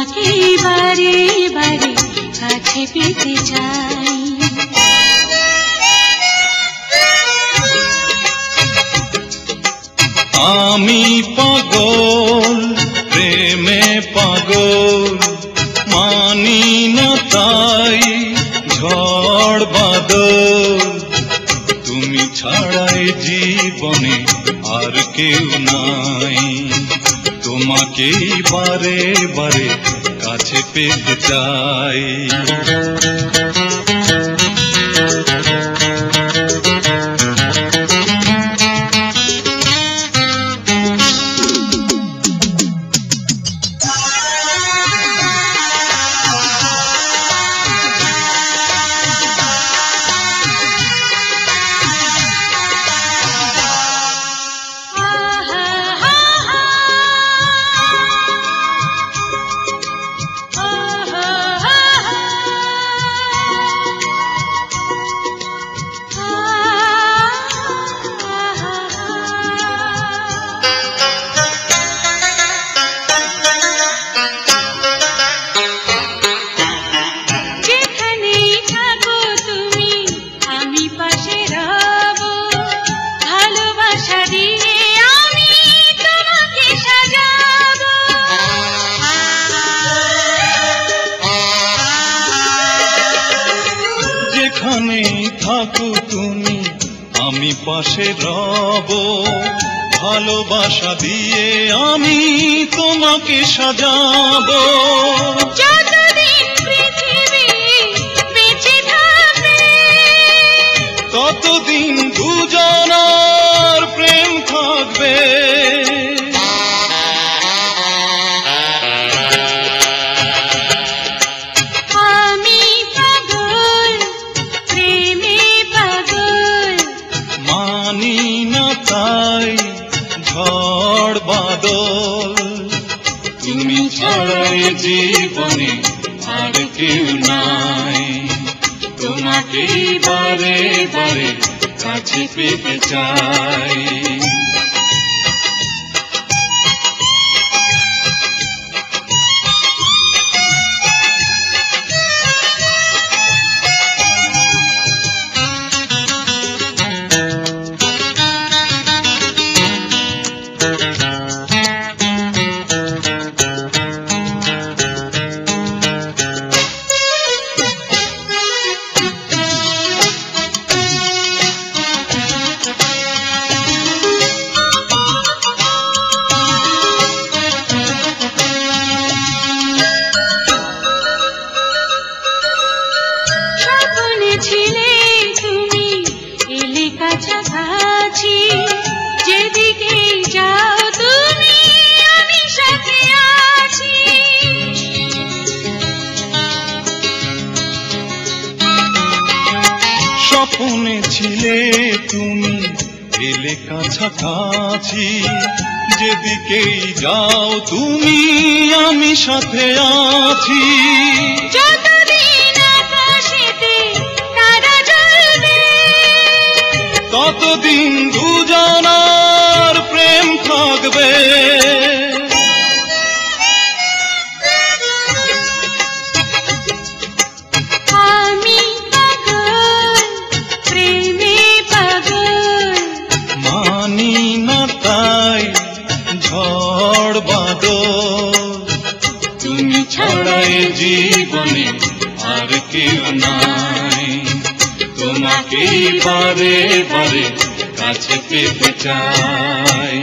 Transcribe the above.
তোমাকেই বারে বারে কাছে পেতে চাই। আমি পাগল প্রেমে পাগল, মানি না তাই ঝড় বাদল। তুমি ছাড়াই জীবনে আর কেউ নাই, তোমাকেই বারে বারে কাছে পেতে চাই। যেখানেই থাকো তুমি আমি পাশে রব, ভালোবাসা দিয়ে আমি তোমাকে সাজাবো। যতদিন পৃথিবী বেঁচে থাকবে ততদিন দুজনার প্রেম থাকবে। মানি না তাই ঝড় বাদল, তুমি ছাড়াই জীবনে আর কেউ নাই, তোমাকে বারে বারে কাছে পেতে চাই। ছিলে তুমি এলে কাছাকাছি, যেদিকে যাও তুমি আমি সাথে আছি। স্বপ্নে ছিলে তুমি এলে কাছাকাছি, যেদিকেই যাও তুমি আমি সাথে আছি। ততদিন দুজনার প্রেম থাকবে। আমি পাগল প্রেমে পাগল, মানি না তাই ঝড় বাদল, তুমি ছাড়াই জীবনে আর কেউ নাই, তোমাকে বারে বারে কাছে পেতে চাই।